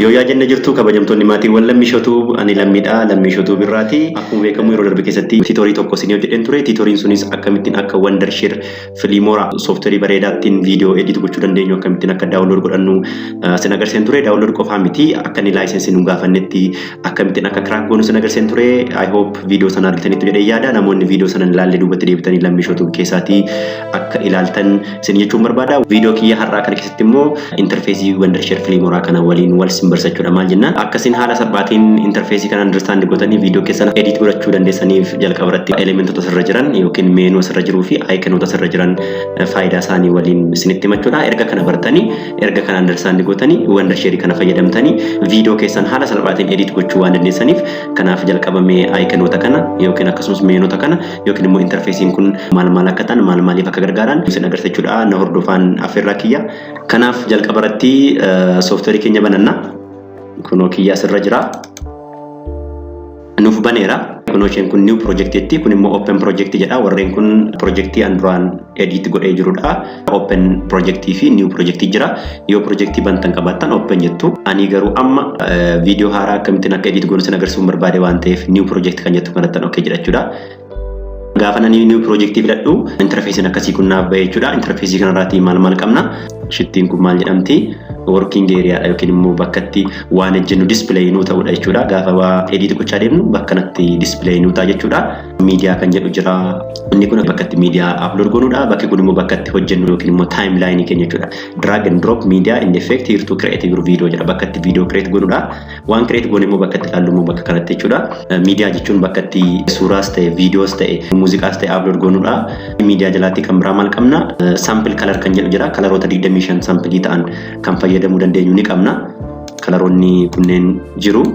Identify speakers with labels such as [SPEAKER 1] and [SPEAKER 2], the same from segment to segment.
[SPEAKER 1] Yoo yaa jenne jirtu kabajamtoonni maatiiwwan lammiishotuu ani lammiidha lammiishotuu birraati. Akkuma beekamu yeroo darbe keessatti tiitoorii tokko isin hojjedheen ture. Tiitooriin sunis akkamittiin akka Wondershare Filimoora sooftarii bareedaattiin viidiyoo edit gochuu dandeenyu akkamittiin akka daawunlood godhannu sin agarsiisan ture. Daawunlood qofaa miti akka inni laayisensi nu gaafannetti akkamittiin akka kiraak goonu sin agarsiisan ture. I hope viidiyoo sana argitanitti jedhee yaada. Namoonni viidiyoo sana ilaalle duubatti deebitanii lammiishotuu keessaatii akka ilaaltan sin jechuun barbaada. Viidiyoo kiyya har'aa kana keessatti immoo interfeesii Wondershare Filimoora kana waliin wal simbarsachuudha maal jennaan akkasiin haala salphaatiin interfeesii kana understand godhanii viidiyoo keessan edit godhachuu dandeessaniif jalqaba irratti elementoota sirra jiran yookiin meenuu sirra jiruu fi aayikanoota sirra jiran faayidaa isaanii waliin isinitti himachuudha. Erga kana bartanii erga kana understand godhanii Wondershare kana fayyadamtanii viidiyoo keessan haala salphaatiin edit gochuu waan dandeessaniif kanaaf jalqabamee aayikanoota kana yookiin akkasumas meenoota kana yookiin immoo interfeesiin kun maal akka ta'an maaliif akka gargaaran isin agarsiisachuudha. Na hordofaan afeerraa kiyya. Kanaaf jalqaba irratti sooftarii keenya bananna. Kunoo kiyya asirra jira. Nuuf baneera. Kunoo isheen kun new projectiitti kun immoo open project jedha. Warreen kun projectii an duraan edit godhee jirudha. Open projectii fi new projectii jira. Yoo projectii bantan qabaattan open jettu. Ani garuu amma viidiyoo haaraa akkamittiin akka edit goonu sin agarsiisuun barbaade waan ta'eef new project kan jettu kanattan okay jedhachuudha. Gaafa nani new projectii filadhu interfeesiin akkasii kun naaf bahee jechuudha. Interfeesii kanarraatii maal qabna? Shittiin kun maal jedhamti? Working area yookiin immoo bakka itti waan ejjennu display nuu ta'udha jechuudha. Gaafa waa edit gochaa deemnu bakka kanatti display nuu ta'a jechuudha. Media kan jedhu jira. Inni kun bakka itti media upload goonudha. Bakki kun immoo bakka itti hojjennu yookiin immoo timeline keenya jechuudha. Drag and drop media in effect here to create your video jedha. Bakka itti video create goonudha. Waan create goone immoo bakka itti ilaallu immoo bakka kanatti jechuudha. Media jechuun bakka itti suuraas ta'e, viidiyoos ta'e, muuziqaas ta'e upload goonudha. Media jalaatti kan biraa maal qabna? Sample color kan jedhu jira. Kalaroota 25 samplii ta'an kan fayyadamuu dandeenyu ni qabna. Kalaroonni kunneen jiru.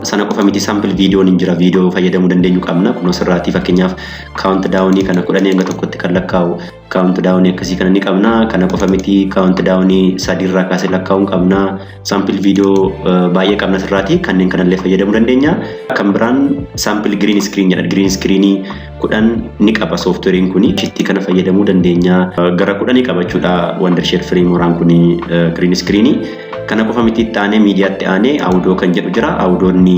[SPEAKER 1] Sana qofa miti sample viidiyoon hin jira. Viidiyoo fayyadamuu dandeenyu qabna. Kun asirraatti fakkeenyaaf countdown kana 10 hanga tokkotti kan lakkaa'u countdown akkasii kana ni qabna. Kana qofa miti countdown 3 irraa kaasee lakkaa'uun qabna. Sample viidiyoo baay'ee qabna asirraatti kanneen kanallee fayyadamuu dandeenya. Kan biraan sample green screen jedha. Green screen 10 ni qaba softwarein kuni. Shitti kana fayyadamuu dandeenya. Gara 10 qabachuudha Wondershare Filimooraan kuni green screen. Kana qofa miti taanee miidiyaatti aanee audio kan jedhu jira. Audioonni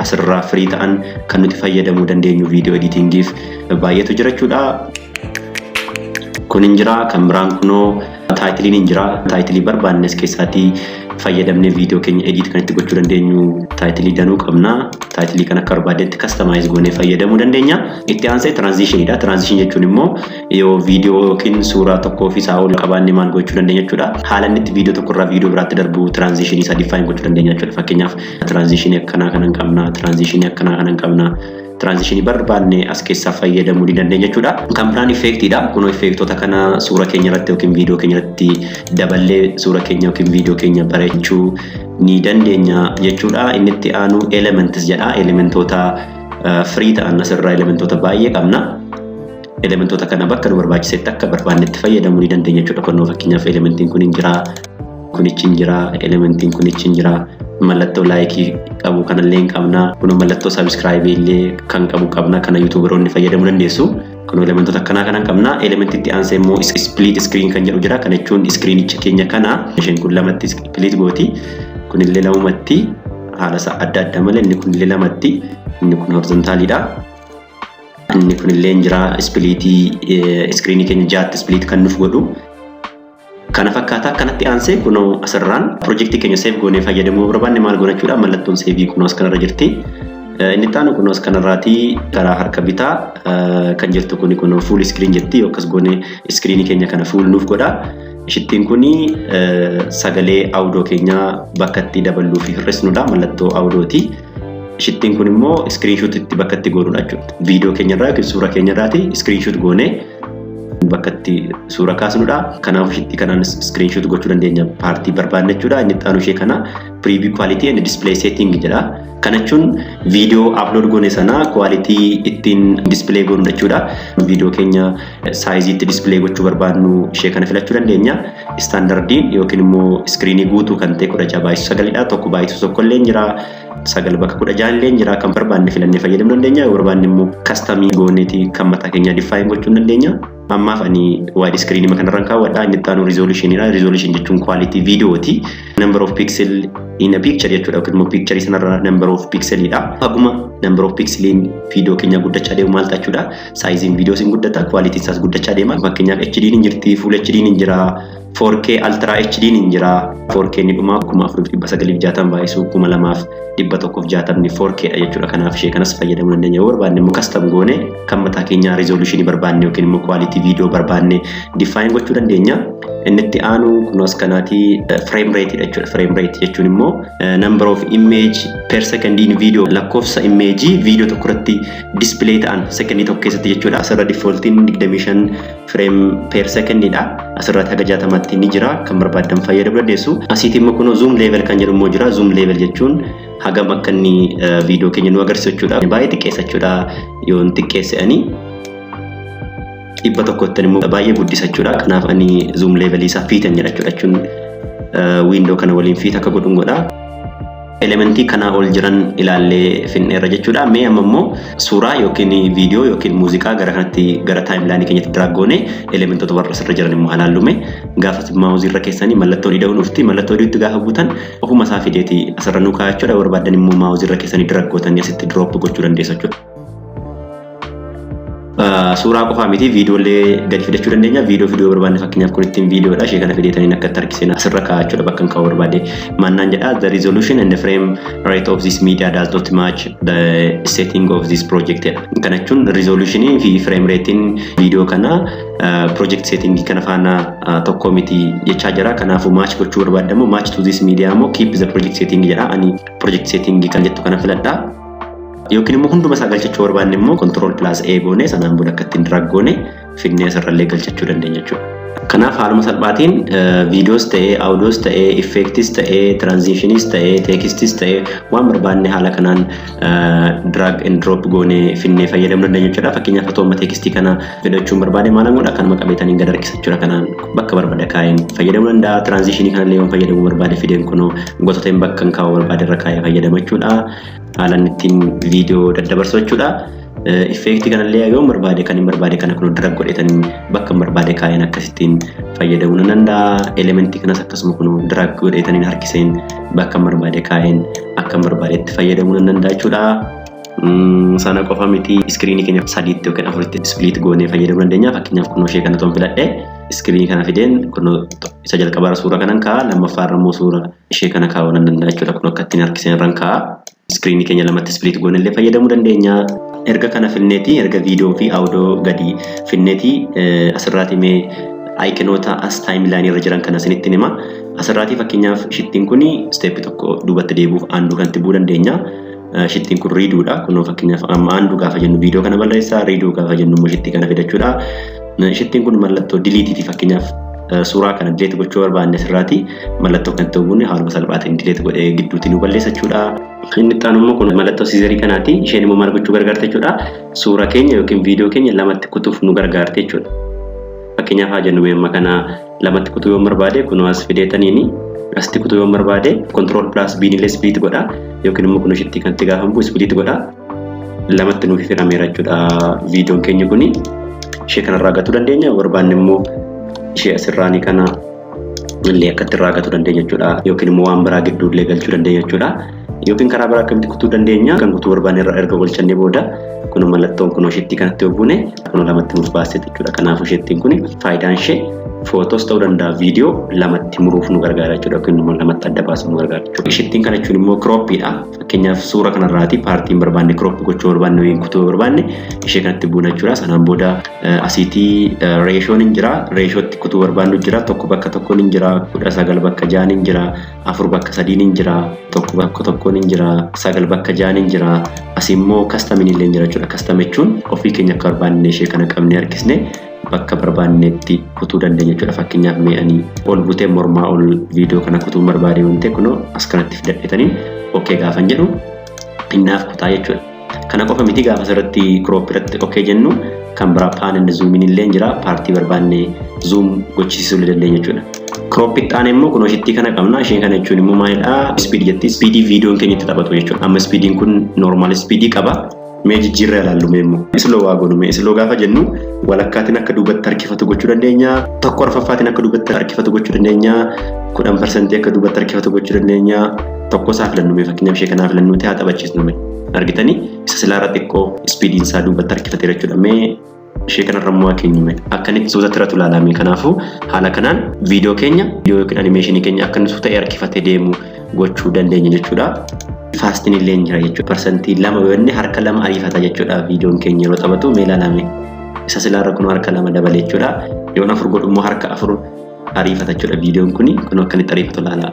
[SPEAKER 1] asirraa free ta'an kan nuti fayyadamuu dandeenyu viidiyoo editingiif baay'eetu jira jechuudha. Kun hin jira. Kan biraan kunoo taayitiliin hin jira. Taayitilii barbaannes keessaatii fayyadamnee viidiyoo keenya edit kan itti gochuu dandeenyu taayitilii danuu qabna. Taayitilii kan akka barbaadetti customize goonee fayyadamuu dandeenya. Itti aansee transitionidha. Transition jechuun immoo yoo viidiyoo yookiin suuraa tokkoo fi isaa ol qabaannee maal gochuu dandeenya jechuudha. Haala inni itti viidiyoo tokkorraa viidiyoo biraatti darbu transition isaa define gochuu dandeenya jechuudha. Fakkeenyaaf transition akkanaa kanan qabna. Transition akkanaa kanan qabna. Transition barbaanne as keessaa fayyadamuu ni dandeenya jechuudha. Kan biraan effectidha. Kunoo effectoota kana suura keenya irratti yookiin viidiyoo keenya irratti daballee suura keenya yookiin viidiyoo keenya bareechuu ni dandeenya jechuudha. Inni itti aanu elements jedha. Elementoota free ta'an asirraa elementoota baay'ee qabna. Elementoota kana bakka nu barbaachisetti akka barbaannetti fayyadamuu ni dandeenya jechuudha. Kunoo fakkeenyaaf elementiin kun hin jira. Kunichi hin jira. Elementiin kunichi hin jira. Mallattoo laayikii qabu kanallee hin qabna. Kun mallattoo subscribe illee kan qabu qabna. Kana yuutuuberoonni fayyadamuu dandeessu. Kun elementoota akkanaa kanan qabna. Elementi itti aansee immoo split screen kan jedhu jira. Kana jechuun screenicha keenya kana isheen kun lamatti split gooti. Kun illee lamatti haala isaa adda malee inni kun illee lamatti. Inni kun horizontaalidha. Inni kun illee jira spliitii screenii keenya jaatti split kan nuuf godhu. Kana fakkaataa kanatti aansee kunoo asirraan projektii keenya save goonee fayyadamuu barbaanne maal goonachuudha mallattoon save kunoo as kanarra jirti. Inni taanu kunoo as kanarraatii karaa harka bitaa kan jirtu kuni kunoo full screen jetti yookas goonee screenii keenya kana full nuuf godha. Shittiin kuni sagalee audio keenya bakka itti dabaluu fi hir'isnudha mallattoo audiooti. Shittiin kun immoo screenshot itti bakka itti goonudha jechuudha. Viidiyoo keenya irraa yookiin suura keenya irraati screenshot goonee bakka itti suura kaasnudha. Kanaaf shitti kanaan screenshot gochuu dandeenya paartii barbaanne jechuudha. Inni itti aanu ishee kana preview quality and display setting jedha. Kana jechuun viidiyoo upload goone sana quality ittiin display goonu jechuudha. Viidiyoo keenya size itti display gochuu barbaannu ishee kana filachuu dandeenya. Standardiin yookiin immoo screenii guutuu kan ta'e 16:9 tokko baay'isu tokko illee jira. 9 bakka 16 illee jira. Kan barbaanne filannee fayyadamuu dandeenya. Yoo barbaanne immoo custom gooneeti kan mataa keenya define gochuu dandeenya. Ammaaf ani wide screen kanarraan kaawwadha. Inni itti aanu resolutionidha. Resolution jechuun quality videooti. Number of pixel in a picture jechuudha. Yookiin immoo picture sanarra number of pixelidha. Haguma number of pixeliin video keenya guddachaa deemu maal jechuudha. Sizein video sin guddata, quality isaas guddachaa deema. Fakkeenyaaf HD hin jirti, full HD hin jira, 4K Ultra HD hin jira. 4K ni dhuma 4960 baay'isu 2160 ni 4K dha jechuudha. Kanaaf ishee kanas fayyadamuu dandeenya. Yoo barbaanne immoo custom goone kan mataa keenya resolution barbaanne yookiin immoo quality video barbaanne define gochuu dandeenya. Inni itti aanu kunuus kanaati frame rate jechuudha. Frame rate jechuun immoo number of image per second in video, lakkoofsa image video tokko irratti display ta'an second tokko keessatti jechuudha. Asirra defaultiin 25 frame per second dha. Asirratti haga 60tti ni jira. Kan barbaadan fayyadamuu dandeessu. Asitti immoo kun zoom level kan jedhu immoo jira. Zoom level jechuun hagam akka inni video keenya nu agarsiisu jechuudha. Baay'ee xiqqeessa jechuudha. Yoo xiqqeessanii dhibba tokkotti immoo baay'ee guddisa jechuudha. Kanaaf ani zoom level isaa fiitan jedha jechuudha. Window kana waliin fiit akka godhun godha. Elementii kana ol jiran ilaallee finneerra jechuudha. Mee amma immoo suuraa yookiin viidiyoo yookiin muuziqaa gara kanatti gara timeline keenyatti drag goone elementoota warra asirra jiran immoo ilaallume. Gaafa maawuzii irra keessanii mallattoo hidhuu dhufti. Mallattoo hidhuutti gaafa buutan ofuma isaa fideeti asirra nu kaa'aa jechuudha. Barbaadan immoo maawuzii irra keessanii drag gootanii asitti drop gochuu dandeessu jechuudha. Suuraa qofaa miti viidiyoolee gadi fidachuu dandeenya. Viidiyoo barbaanne fakkeenyaaf kun ittiin viidiyoodha. Ishee kana fideetanii akka tarkiseen asirra kaa'achuudha bakka hin kaa'u barbaade. Maannaan jedha the resolution and the frame rate of this media does not match the setting of this project. Kana jechuun resolutionii fi frame ratein viidiyoo kana project setting kana faana tokko miti jechaa jira. Kanaafuu match gochuu barbaadamu match to this media immoo keep the project setting jedha. Ani project setting kan jettu kana filadha. Yookiin immoo hunduma isaa galchachuu barbaanne immoo control plus A goone sanaan booda akka ittiin drag goone fidnee asirrallee galchachuu dandeenya jechuudha. Kanaaf haaluma salphaatiin viidiyoos ta'ee, audioos ta'ee, effectis ta'ee, transitionis ta'ee, textis ta'ee waan barbaanne haala kanaan drag and drop goone finnee fayyadamuu dandeenya jechuudha. Fakkeenyaaf otoo textii kana fidachuun barbaade maalan godha kanuma qabeetaniin gad harkisachuudha. Kanaan bakka barbaade kaa'een fayyadamuu danda'a. Transitionii kanallee waan fayyadamuu barbaade fideen kunoo gosoteen bakka hin kaa'u barbaade irra kaa'ee fayyadama jechuudha. Haalan ittiin viidiyoo daddabarsu jechuudha. Effektii kanallee yoo barbaade kan hin barbaade kana kun drag godhetanii bakka barbaade kaa'een akkasittiin fayyadamuu danda'a. Elementii kanas akkasuma kun drag godhetanii harkiseen bakka barbaade kaa'een akka barbaadetti fayyadamuu danda'a jechuudha. Sana qofa miti iskiriinii keenya sadiitti yookiin afuritti split goonee fayyadamuu dandeenya. Fakkeenyaaf kun ishee kana toon filadhe iskiriinii kana fideen kun isa jalqabaa suura kanan kaa'a, lammaffaa immoo suura ishee kana kaa'uu danda'a jechuudha. Kun akka ittiin harkiseen irraan kaa'a. Iskiriinii keenya lamatti split goonellee fayyadamuu dandeenya. Erga kana finneeti erga viidiyoo fi audiyoo gadi finneeti asirraati mee aayikinoota as timeline irra jiran kana isinitti hima. Asirraati fakkeenyaaf shittiin kun step tokko duubatti deebuuf aanduu kan tibuu dandeenya. Shittiin kun riiduudha. Kunoo fakkeenyaaf amma aanduu gaafa jennu viidiyoo kana balleessaa, riiduu gaafa jennu immoo shittii kana fidachuudha. Shittiin kun mallattoo diliitiiti. Fakkeenyaaf suuraa kana delete gochuu barbaanne asirraati mallattoo kan ta'uu bunne haaluma salphaatiin delete godhee gidduutti nu balleessa jechuudha. Inni itti aanu immoo kun mallattoo siizarii kanaati. Isheen immoo maal gochuu gargaarte jechuudha. Suuraa keenya yookiin viidiyoo keenya lamatti kutuuf nu gargaarte jechuudha. Fakkeenyaaf haa jennu amma kana lamatti kutuu yoo barbaade kun as fideetaniini asitti kutuu yoo barbaade control plus B ni split godha yookiin immoo kun shittii kanatti gaafamu split godha. Lamatti nuuf firameera jechuudha viidiyoon keenya kuni. Ishee kanarraa gatuu dandeenya. Barbaanne immoo ishee asirraanii kana illee akka irraa gatuu dandeenya jechuudha. Yookiin immoo waan biraa gidduu illee galchuu dandeenya jechuudha. Yookiin karaa biraa akkamitti kutuu dandeenya. Kan kutuu barbaanne irraa erga galchannee booda kun mallattoon kun shittii kanatti yoo buune kun lamatti nuuf baasee jechuudha. Kanaafuu shittiin kun faayidaan ishee footos ta'uu danda'a viidiyoo lamatti muruuf nu gargaara jechuudha. Yookiin immoo lamatti adda baasuuf nu gargaara jechuudha. Shittiin kana jechuun immoo croopiidha. Fakkeenyaaf suura kanarraati paartiin barbaanne crop gochuu barbaanne yookiin kutuu barbaanne ishee kanatti buuna jechuudha. Sanaan booda asiitii reeshoon hin jira. Reeshootti kutuu barbaannu jira. Tokko bakka tokkoon hin jira. 19 bakka 6 hin jira. 4 bakka 3 hin jira. Tokko bakka tokkoon hin jira. 9 bakka 6 hin jira. Asimmoo kastamin illee hin jira jechuudha. Kastam jechuun ofii keenya akka barbaanne ishee kana qabnee harkisne bakka barbaannetti kutuu dandeenya jechuudha. Fakkeenyaaf mee'anii ol butee mormaa ol viidiyoo kana kutuu barbaade yoo ta'e kunoo as kanatti fidadhetanii okay gaafan jedhu innaaf kutaa jechuudha. Kana qofa miti gaafa asirratti crop irratti okay jennu kan biraa paan zoomin illee jira. Paartii barbaanne zoom gochisiisuu dandeenya jechuudha. Crop ittaane immoo kunoo shittii kana qabna. Isheen kana jechuun immoo maalidha? Speed jetti. Speedii viidiyoon keenya itti taphatu jechuudha. Amma speediin kun normal speedii qaba. Mee jijjiirraa ilaallu meemmoo isloo waa goonu mee isloo gaafa jennu walakkaatiin akka duubatti harkifatu gochuu dandeenya, tokko arfaffaatiin akka duubatti harkifatu gochuu dandeenya, 10% akka duubatti harkifatu gochuu dandeenya. Tokko isaa filannu mee fakkeenyaaf ishee kanaaf filannu ta'aa taphachiisnu mee argitanii isa silaarra xiqqoo ispiidiin isaa duubatti harkifatee jechuudha. Mee ishee kanarra immoo keenyu mee akkanitti suutatti irratti ilaalame. Kanaafuu haala kanaan viidiyoo keenya yookiin animeeshinii keenya akka inni suuta'ee harkifatee deemu gochuu dandeenya jechuudha. Faastiin illee jira jechuudha. Parsantii 2 yoonni harka 2 ariifata jechuudha viidiyoon keenya yeroo taphatu. Mee ilaalame isa silaarra kun harka 2 dabale jechuudha. Yoon 4 godhu immoo harka 4 ariifata jechuudha viidiyoon kuni kun akkanitti ariifatu ilaala.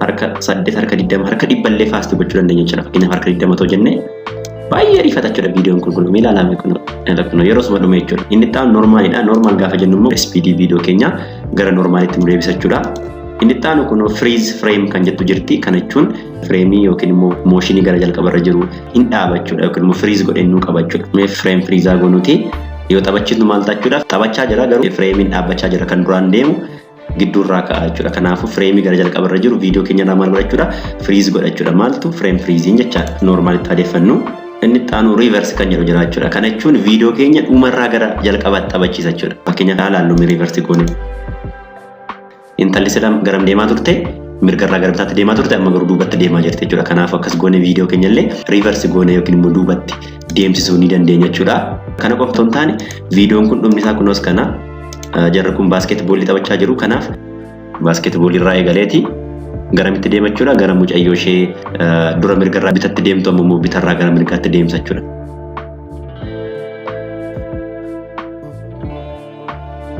[SPEAKER 1] Harka 8 harka 20 harka 100 illee faastii gochuu dandeenya jechuudha. Fakkeenyaaf harka 20 too jennee baay'ee ariifata jechuudha viidiyoon kun mee ilaalame kun yeroo suma dhume jechuudha. Inni ta'an normaalidha. Normaal gaafa jennu immoo speedii viidiyoo keenya gara normaalitti nu deebisa jechuudha. Inni ta'an kun freeze frame kan jettu jirti. Kana jechuun fireemii yookiin immoo mooshinii gara jalqabarra jiru hin dhaaba jechuudha yookiin immoo freeze godhee nu qaba jechuudha. Mee frame freezaa goonuti yoo taphachiisnu maal tachuudha? Taphachaa jira garuu fireemiin dhaabbachaa jira kan duraan deemu gidduurraa ka'a jechuudha. Kanaafuu fireemii gara jalqabarra jiru viidiyoo keenya irraa maal godhachuudha? Freeze godha jechuudha. Maaltu frame freezing jechaadha. Normaalitti adeeffannu. Inni ta'anu reverse kan jedhu jira jechuudha. Kana jechuun viidiyoo keenya dhumarraa gara jalqabaatti taphachiisa jechuudha. Fakkeenyaaf ilaallu mee reverse goone. Intalli silam garam deemaa turte mirgarraa gara bitaatti deemaa turte amma garuu duubatti deemaa jirti jechuudha. Kanaaf akkas goone viidiyoo keenya illee reverse goone yookiin immoo duubatti deemsisuu ni dandeenya jechuudha. Kana qofa otoo hin taane viidiyoon kun dhumni isaa kunoos kana jarri kun baaskeetboolii taphachaa jiru. Kanaaf baaskeetboolii irraa eegaleeti garamitti deema jechuudha. Gara mucayyoo ishee dura mirgarraa bitatti deemtu ammoo bitarraa gara mirgaatti deemsa jechuudha.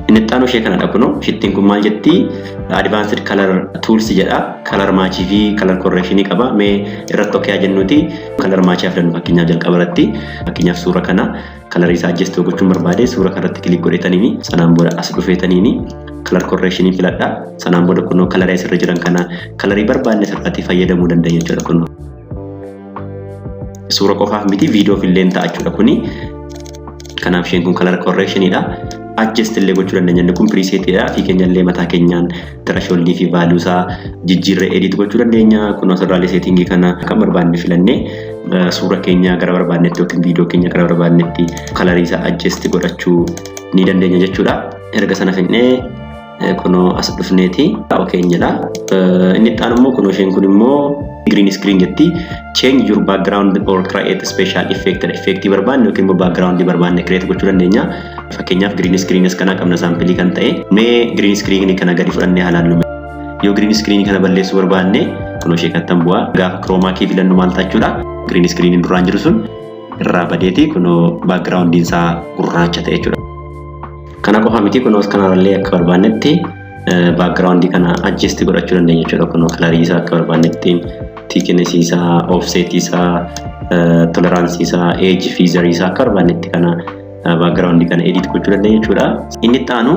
[SPEAKER 1] Inni xaanoo ishee kanadha kunoo. Shittiin kun maal jetti? Advanced color tools jedha. Color matchii fi color correction qaba. Mee irratti okkaa jennuuti color matchii aflannu fakkeenyaaf jalqaba irratti. Fakkeenyaaf suura kana color isaa adjust gochuun barbaade suura kanarratti kilik godhetaniini sanaan booda as dhufeetaniini color correction filadha. Sanaan booda kunoo color asirra jiran kana colorii barbaadne sirriitti fayyadamuu dandeenya jechuudha kunoo. Suura qofaaf miti viidiyoof illee ta'a jechuudha kuni. Kanaaf isheen kun color correctionidha. Adjust illee gochuu dandeenya. Inni kun presetidha. Fi keenya illee mataa keenyaan threshold fi value isaa jijjiirree edit gochuu dandeenya. Kun asirraalee setting kana kan barbaadne filannee suura keenya gara barbaadnetti yookiin viidiyoo keenya gara barbaadnetti colorii isaa adjust godhachuu ni dandeenya jechuudha. Erga sana finnee kunoo as dhufneeti keenyadha. Inni itti aanu immoo kunoo isheen kun immoo green screen jetti. Change your background or create special effect. Effectii barbaadne yookiin immoo background barbaadne create gochuu dandeenya. Fakkeenyaaf green screen kana qabna saampilii kan ta'e. Mee green screen kana gadi fudhannee haalaallu. Yoo green screen kana balleessuu barbaadne kunoo ishee kattan bu'aa. Gaafa chroma key filannu maal tachuudha? Green screen duraan jiru sun irraa badeeti kunoo background isaa gurraacha ta'e jechuudha. Kana qofa miti kunoo kanarallee akka barbaannetti background kana adjust godhachuu dandeenya jechuudha. Kunoo colorii isaa akka barbaannetti thickness isaa, offset isaa, tolerance isaa, edge feather isaa akka barbaannetti kana background kana edit gochuu dandeenya jechuudha. Inni itti aanu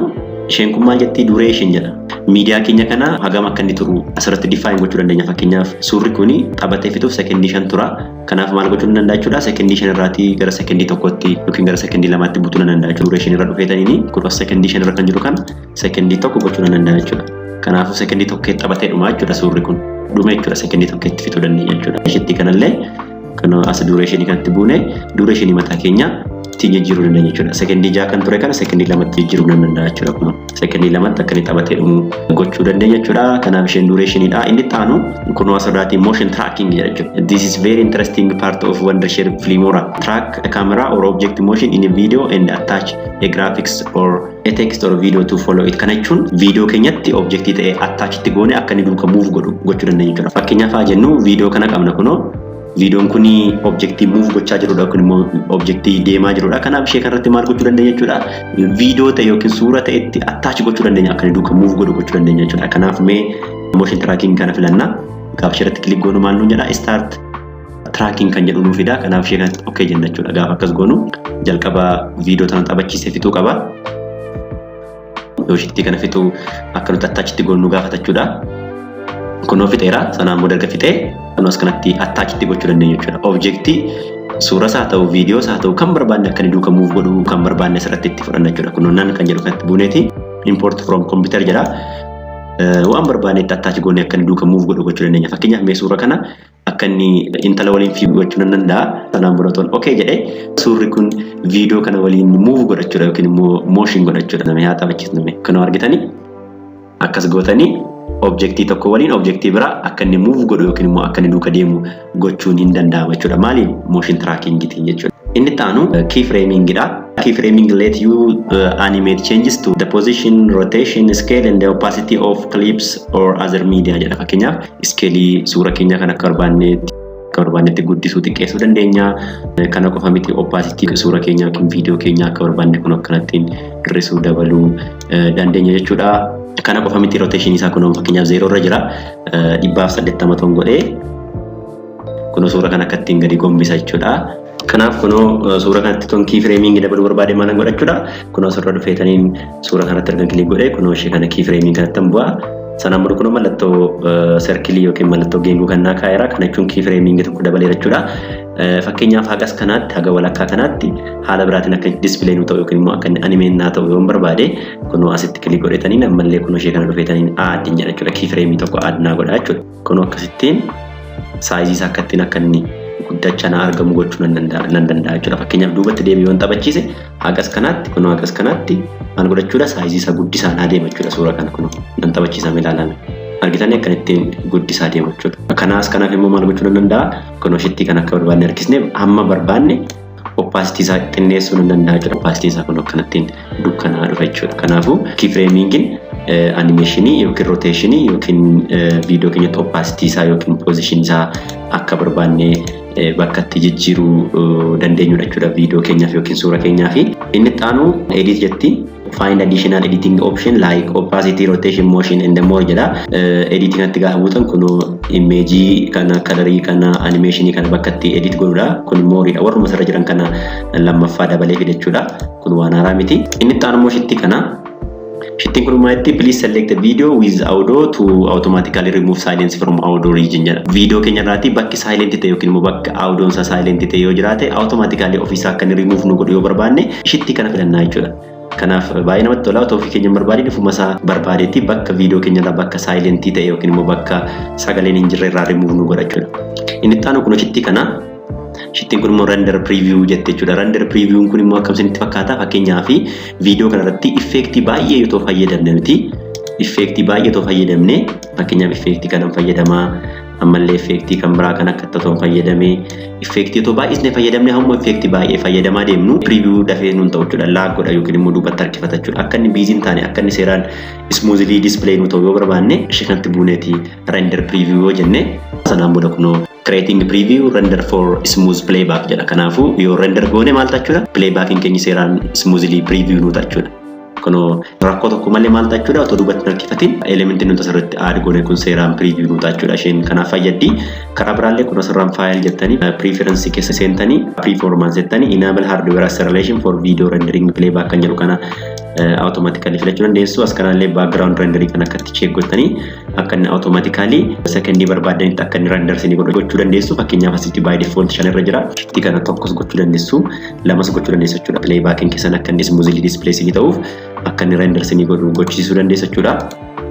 [SPEAKER 1] isheen kun maal jetti? Duration jedha. Miidiyaa keenya kana hagam akka inni turu asirratti define gochuu dandeenya. Fakkeenyaaf suurri kuni taphatee fixuuf sekendii 5 tura. Kanaaf maal gochuu danda'a jechuudha? Sekendii 5 irraatii gara sekendii 1tti yookiin gara sekendii 2tti butuu danda'a jechuudha. Duration irra dhufeetaniini kun sekendii 5 irra kan jiru kan sekendii 1 gochuu danda'a jechuudha. Kanaafuu sekendii 1tti taphatee dhuma jechuudha suurri kun. Dhume jechuudha sekendii 1tti fixuu dandeenya jechuudha. Isheetti kanallee kan as duration kanatti buune duration mataa keenya jijjiiruu dandeenya jechuudha. Sekendii 6 kan ture kana sekendii 2tti jijjiiruu danda'a jechuudha kun. Sekendii 2tti akka inni taphatee dhumu gochuu dandeenya jechuudha. Kanaaf isheen durationidha. Inni itti aanu kun asirraati motion tracking jedha jechuudha. This is very interesting part of Wondershare Filmora. Track a camera or object motion in a video and attach a graphics or a text or video to follow it. Kana jechuun viidiyoo keenyatti objectii ta'ee attach itti goone akka inni duuka move godhu gochuu dandeenya jechuudha. Fakkeenyaaf haa jennu viidiyoo kana qabna kunoo. Viidiyoon kuni objectii move gochaa jirudha yookiin immoo objectii deemaa jirudha. Kanaaf ishee kanarratti maal gochuu dandeenya jechuudha? Viidiyoo ta'e yookiin suura ta'etti attach gochuu dandeenya akka inni duuka move godhu gochuu dandeenya jechuudha. Kanaaf mee motion tracking kana filanna. Gaafa isheerratti click goonu maal nuun jedha? Start tracking kan jedhu nuufidha. Kanaaf ishee kanatti okay jenna jechuudha. Gaafa akkas goonu jalqaba viidiyoo tana taphachiisee fixuu qaba. Yoo isheetti kana fixuu akka nuti attach itti goonu gaafatachuudha. Kunoo fixeera sanaan booda erga fixee kunoos kanatti attach itti gochuu dandeenya jechuudha. Objectii suuras haa ta'u viidiyoos haa ta'u kan barbaanne akka inni duuka move godhu kan barbaanne asirratti itti fudhanna jechuudha. Kunoo nan kan jedhu kanatti buuneeti import from computer jedha. Waan barbaanne itti attach goone akka inni duuka move godhu gochuu dandeenya. Fakkeenyaaf mee suura kana akka inni intala waliin fiiguu gochuu nan danda'a. Sanaan booda okay jedhee suurri kun viidiyoo kana waliin move godhachuudha yookiin immoo motion godhachuudha. Nama haa taphachiisnu kunoo argitanii akkas gootanii objektii tokko waliin objektii biraa akka inni move godhu yookiin immoo akka inni duuka deemu gochuun hin danda'ama jechuudha. Maaliin motion tracking jechuudha. Inni taanu keyframing dha. Keyframing let you animate changes to the position, rotation, scale and the opacity of clips or other media jedha. Fakkeenyaaf iskeelii suura keenya kan akka barbaannetti guddisuu xiqqeessuu dandeenya. Kana qofa miti opacity suura keenya yookiin viidiyoo keenya akka barbaanne kun akkanattiin hir'isuu dabaluu dandeenya jechuudha. Kana qofa miti rotation isaa kun fakkeenyaaf 0 irra jira. 180 ton godhee kun suura kana akkattiin gadi gombisa jechuudha. Kanaaf kunoo suura kanatti ton keyframing dabaluu barbaade maal godhachuudha. Kunoo asirra dhufeetaniin suura kanatti argan kilik godhee kunoo ishee kana keyframing kanatti bu'a. Sanaan booda kunoo mallattoo circle yookiin mallattoo geengoo kan kaa'eera. Kana jechuun keyframing tokko dabaleera jechuudha. Fakkeenyaaf hagas kanaatti haga walakkaa kanaatti haala biraatiin akka display nu ta'u yookiin immoo akka animate naa ta'u yoo barbaade kunoo asitti kilik godhetaniin ammallee kunoo ishee kana dhufeetaniin add jedha jechuudha. Keyframing tokko add naa godha jechuudha. Kunoo akkasittiin saayizii isaa akkattiin akka inni guddachaa na argamu gochuu nan danda'a jechuudha. Fakkeenyaaf duubatti deebi'ee waan taphachiise hagas kanaatti kunoo hagas kanaatti maal godhachuudha saayizii isaa guddisaa deema jechuudha. Suura kana kunoo nan taphachiisame ilaalame argitanii akka ittiin guddisaa deema jechuudha. Kanaaf immoo maal gochuu nan danda'a kunoo shittii kan akka barbaanne harkisnee hamma barbaanne opacity isaa xinneessuu nan danda'a jechuudha. Opacity isaa kunoo akkanattiin dukkanaa dhufa jechuudha. Kanaafuu keyframingin animationii yookiin rotationii yookiin viidiyoo keenyatti opacity isaa yookiin position isaa akka barbaanne bakka itti jijjiiruu dandeenyudha jechuudha viidiyoo keenyaaf yookiin suura keenyaaf. Inni taanu edit jetti. Find additional editing option like opacity, rotation, motion and more jedha. Editing atti gaafa buutan kunoo image kana colorii kana animationii kana bakka itti edit godhudha. Kun more dha. Warruma sarara jiran kana lammaffaa dabalee fidachuudha. Kun waan haaraa miti. Inni taanu immoo shittii kana. Shittiin kun maalitti please select the video with audio to automatically remove silence from audio region jedha. Viidiyoo keenya irraati bakki silent ta'e yookiin immoo bakka audioon isaa silent ta'e yoo jiraate automatically ofiisaa akka inni remove nu godhu yoo barbaanne shittii kana filannaa jechuudha. Kanaaf baay'ee namatti tola. Ofii keenya barbaade dhufuma isaa barbaadetti bakka viidiyoo keenya irraa bakka silent ta'e yookiin immoo bakka sagaleen hin jirre irraa remove nu godha jechuudha. Inni taanu kun shittii kana. Shittiin kun immoo render preview jette jechuudha. Render preview kun immoo akkamitti fakkaata? Fakkeenyaaf viidiyoo kanarratti effektii baay'ee yoo fayyadamne nuti effektii baay'ee yoo fayyadamne fakkeenyaaf effektii kanan fayyadamaa ammallee effektii kan biraa kan akka ta'uun fayyadamee effektii yoo baay'isne fayyadamne hamma effektii baay'ee fayyadamaa deemnu preview dafee nuun ta'u jechuudha. Laag godha yookiin immoo duubatti harkifata jechuudha. Akka inni biiziin taane akka inni seeraan smoothly display nu ta'u yoo barbaanne ishee kanatti buuneeti render preview yoo jenne sanaan booda kunoo creating preview render for smooth playback jedha. Kanaafuu yoo render goone maal tachuudha playbacking keenya seeraan smoothly preview nu tachuudha. Kunoo rakkoo tokko malee maal tachuudha otoo duubatti harkifatiin elementiin nuti asirratti add goone kun seeraan preview nu tachuudha. Isheen kanaaf fayyaddi. Karaa biraallee kun asirraan file jettanii preference keessa seentanii performance jettanii enable hardware acceleration for video rendering playback kan jedhu kana automatically filachuu dandeessu. As kanallee background rendering kan akkatti check gootanii akka inni automatically secondii barbaadanitti akka inni render isinii gochuu dandeessu. Fakkeenyaaf asitti by default 5 irra jira. Shittii kana tokkos gochuu dandeessu, lamas gochuu dandeessu jechuudha. Playbacking keessan akka inni smoothly display isinii ta'uuf akka inni render isinii godhu gochisiisuu dandeessu jechuudha.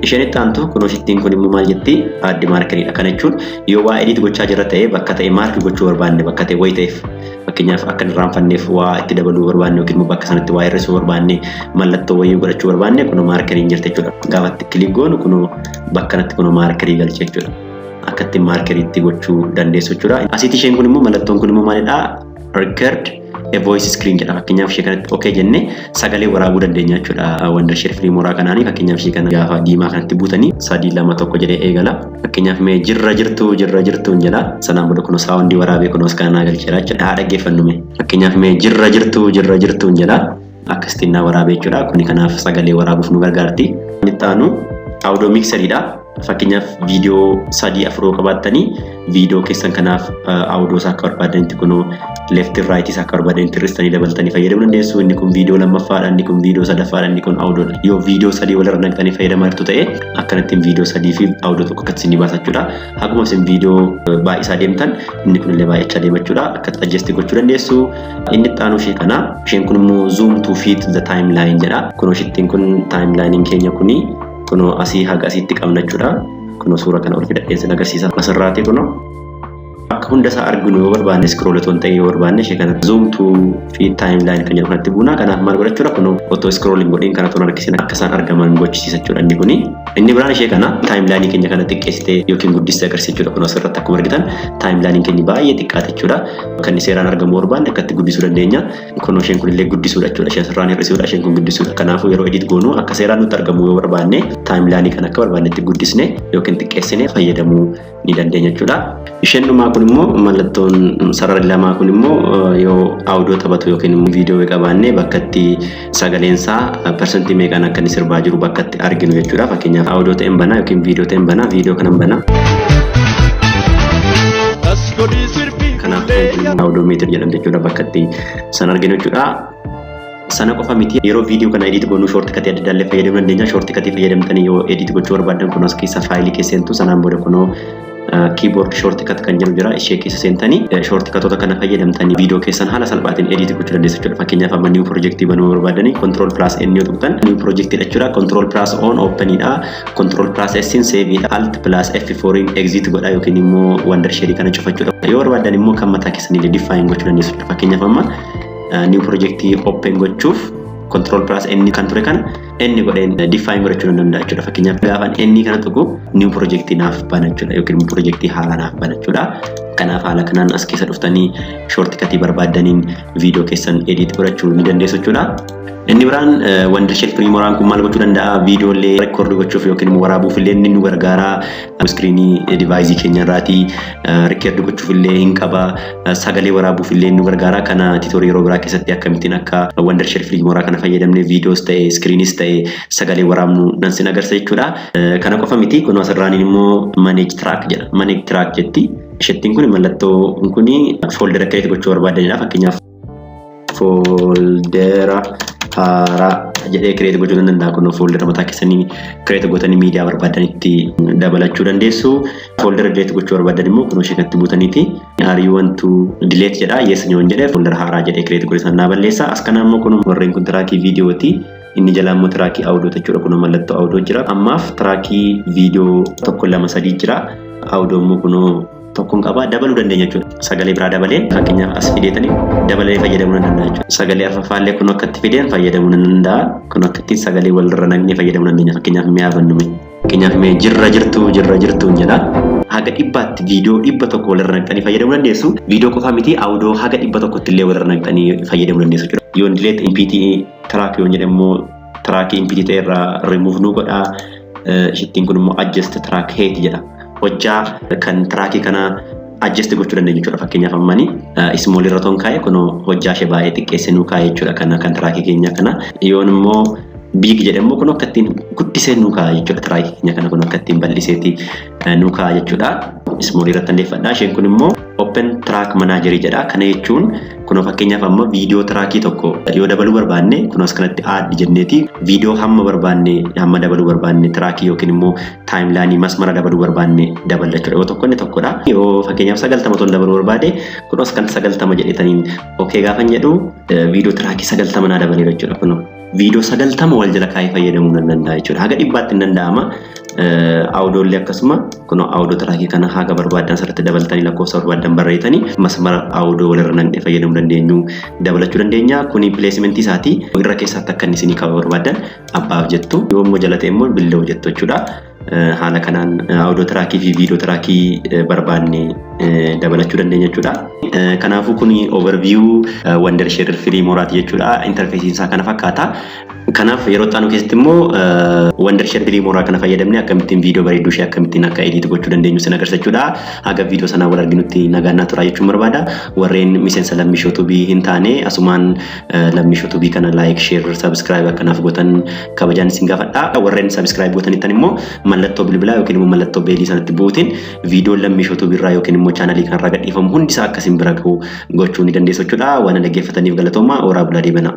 [SPEAKER 1] Isheen itti aantu kunoo shittiin kun immoo maal jetti add markeridha. Kana jechuun yoo waa edit gochaa jirra ta'e bakka ta'e mark gochuu barbaanne bakka ta'e wayi ta'eef fakkeenyaaf akka inni raanfanneef waa itti dabaluu barbaanne yookiin immoo bakka sanatti waa hir'isuu barbaanne mallattoo wayii godhachuu barbaanne kunoo markeriin jirti jechuudha. Gaafa itti kilik goonu kunoo bakka kanatti kunoo markerii galche jechuudha. Akka itti markeriitti gochuu dandeessu jechuudha. Asitti isheen kun immoo mallattoon kun immoo maalidha? Record a voice screen jedha. Fakkeenyaaf ishee kanatti okay jennee sagalee waraabuu dandeenya jechuudha. Wondershare Filmora kanaanii fakkeenyaaf ishee kana gaafa diimaa kanatti buutanii 3 2 1 jedhee eegala. Fakkeenyaaf mee jirra jirtu jedha. Sanaan booda kunoo saawundii waraabee kunoo skanaa galcheera jechuudha. Haa dhaggeeffannume. Fakkeenyaaf mee jirra jirtu jedha. Akkasitti naa waraabee jechuudha. Kuni kanaaf sagalee waraabuuf nu gargaarti. Inni taanu audio mixeridha. Fakkeenyaaf viidiyoo 3-4 qabaattanii viidiyoo keessan kanaaf audio isaa akka barbaadanitti kunoo left right isaa akka barbaadanitti hir'istanii dabaltanii fayyadamuu dandeessu. Inni kun viidiyoo lammaffaadha, inni kun viidiyoo sadaffaadha, inni kun audio. Yoo viidiyoo 3 walirra naqxanii fayyadamaa jirtu ta'e akkanattiin viidiyoo 3 fi audio tokko akkatti isin baasa jechuudha. Akkuma isin viidiyoo baay'isaa deemtan inni kunillee baay'achaa deema jechuudha. Akkatti adjust gochuu dandeessu. Inni itti aanu ishee kana. Isheen kun immoo zoom to fit the timeline jedha. Kunoo shittiin kun timeline keenya kuni kunoo asii haga asiitti qabna jechuudha. Kunoo suura kana ol fidadhee sin agarsiisa. Asirraati kunoo akka hunda isaa arginu yoo barbaanne scroll otoo hin ta'in yoo barbaanne ishee kana zoom to fi timeline kan jedhu kanatti buuna. Kanaaf maal godhachuudha kun otoo scrolling godhin kana otoo harkisne akka isaan argaman gochisiisa jechuudha inni kuni. Inni biraan ishee kana timeline keenya kana xiqqeessitee yookiin guddistee agarsiichuudha kun asirratti akkuma argitan timeline keenya baay'ee xiqqaate jechuudha. Kan seeraan argamu barbaanne akkatti guddisuu dandeenya. Kun isheen kun illee guddisuudha jechuudha. Isheen sirraan hir'isuudha isheen kun guddisuudha. Kanaafuu yeroo edit goonu akka seeraan nutti argamu yoo barbaanne timeline kana akka barbaannetti guddisne yookiin xiqqeessine fayyadamuu ni dandeenya jechuudha. Isheen dhumaa kun immoo mallattoon sararri lamaa kun immoo yoo audio taphatu yookiin viidiyoo qabaanne bakka itti sagaleensaa persentii meeqaan akka inni sirbaa jiru bakka itti arginu jechuudha. Fakkeenyaaf audio ta'een banaa yookiin viidiyoo ta'een banaa viidiyoo kanan banaa. Kanaaf audio meter jedhamte jechuudha bakka itti san arginu jechuudha. Sana qofa miti yeroo viidiyoo kana edit goonu shortcut adda addaa fayyadamuu dandeenya. Shortcut fayyadamtanii yoo edit gochuu barbaadan kun as keessa faayilii keessa seentu sanaan booda kunoo keyboard shortcut kan jedhu jira ishee keessa seentanii shortcutoota kana fayyadamtanii viidiyoo keessan haala salphaatiin edit gochuu dandeessu jechuudha. Fakkeenyaaf amma new project banuu barbaadanii control plus n yoo tuqxan new project jechuudha. Control plus on open dha. Control plus s save dha. Alt plus f4 exit godha yookiin immoo wondershare kana cufachuudha. Yoo barbaadan immoo kan mataa keessanii define gochuu dandeessu jechuudha. Fakkeenyaaf amma new project open gochuuf control plus n kan ture kan n godheen define godhachuu danda'a jechuudha. Fakkeenyaaf gaafa n kana tuqu new project naaf bana jechuudha yookiin project haaraa naaf bana jechuudha. Kanaaf haala kanaan as keessa dhuftanii shortcut barbaadaniin viidiyoo keessan edit godhachuu ni dandeessu jechuudha. Inni biraan wondershare Filmora kun maal gochuu danda'a viidiyoolee record gochuuf yookiin waraabuuf illee inni nu gargaara. Screenii device keenya irraati record gochuuf illee hin qaba. Sagalee waraabuuf illee nu gargaara. Kana tutorial yeroo biraa keessatti akkamittiin akka wondershare Filmora kana fayyadamne viidiyoos ta'e screenis ta'e sagalee waraabnu nan sin agarsiisa jechuudha. Kana qofa miti kun asirraan immoo manage track jedha. Manage track jetti. Isheettiin kun mallattoo kuni folder create gochuu barbaadanidha. Fakkeenyaaf folder haaraa jedhee create gochuu danda'a. Kun folder mataa keessanii create gootanii miidiyaa barbaadanitti dabalachuu dandeessu. Folder delete gochuu barbaadan immoo kun ishee katti buutaniiti. Are you want to delete jedha. Yes nyoon jedhee folder haaraa jedhee create gochuu sanaa balleessa. As kana immoo kun warreen kun trackii viidiyooti. Inni jala immoo trackii audio jechuudha. Kun mallattoo audio jira. Ammaaf trackii viidiyoo tokko lama sadii jira. Audio immoo kun tokkoon qaba dabaluu dandeenya jechuudha. Sagalee biraa dabalee fakkeenyaaf as fideetanii dabalee fayyadamuu danda'a jechuudha. Sagalee arfafaallee kun akka itti fideen fayyadamuu danda'a. Kun akka itti sagalee walirra naqnee fayyadamuu dandeenya. Fakkeenyaaf mee afannume. Fakkeenyaaf mee jirra jirtu jedha. Haga dhibbaatti viidiyoo 100 walirra naqxanii fayyadamuu dandeessu. Viidiyoo qofa miti audio haga 100 illee walirra naqxanii fayyadamuu dandeessu jechuudha. Yoo delete mpt track yoo jedhamu track mpt irraa remove nu godha. Shittiin kun immoo adjust track height jedha. Hojjaa kan trackii kana adjust gochuu dandeenya jechuudha. Fakkeenyaaf ammani small irra toon kaa'e kun hojjaa ishee baay'ee xiqqeessee nu kaa'e jechuudha. Kan trackii keenya kana yoon immoo big jedhamu kun akka ittiin guddisee nu kaa'e jechuudha. Trackii keenya kana kun akka ittiin bal'iseeti nu kaa'e jechuudha. Small irratti hundeeffadha. Isheen kun immoo open track manager jedha. Kana jechuun kun fakkeenyaaf amma viidiyoo trackii tokko yoo dabaluu barbaanne kun as kanatti add jenneeti viidiyoo hamma barbaanne hamma dabaluu barbaanne trackii yookiin immoo timeline masmara dabaluu barbaanne daballa jechuudha. Yoo tokko inni tokkodha. Yoo fakkeenyaaf 90 ton dabaluu barbaade kun as kan 90 jedhetaniin okay gaafan jedhu viidiyoo trackii 90 naa dabaleera jechuudha. Kun viidiyoo 90 wal jala kaa'ee fayyadamuu nan danda'a jechuudha. Haga dhibbaatti hin danda'ama. Audioollee akkasuma kun audio trackii kana haga barbaadan asirratti dabaltanii lakkoofsa barbaadan barreessanii masmara audio walirra naqnee fayyadamuu dandeenyu dabalachuu dandeenya. Kuni placement isaati irra keessatti akka inni isinii kaa'uu barbaadan abbaaf jettu yoo immoo jala ta'e immoo billoo jettu jechuudha. Haala kanaan audio trackii fi video trackii barbaanne dabalachuu dandeenya jechuudha. Kanaafuu kuni overview wondershare Filmora jechuudha. Interface isaa kana fakkaata. Kanaaf yeroo taanu keessatti immoo wondershare Filmora kana fayyadamnee akkamittiin viidiyoo bareedduu ishee akkamittiin akka edit gochuu dandeenyu sin agarsiisachuudha. Haga viidiyoo sanaa wal arginutti nagaan naa turaa jechuun barbaada. Warreen miseensa lammii tuubii hin taane asumaan lammii tuubii kana like share subscribe akkanaaf gootan kabajaan isin gaafadha. Warreen subscribe gootanittan immoo mallattoo bilbilaa yookiin immoo mallattoo beelii sanatti buutiin viidiyoo lammii tuubii irraa yookiin immoo chaanalii kanarraa gadhiifamu hundi isaa akka isin bira ga'u gochuu ni dandeessu jechuudha. Waan dhaggeeffataniif galatooma. Ooraa bulaa deebanaa.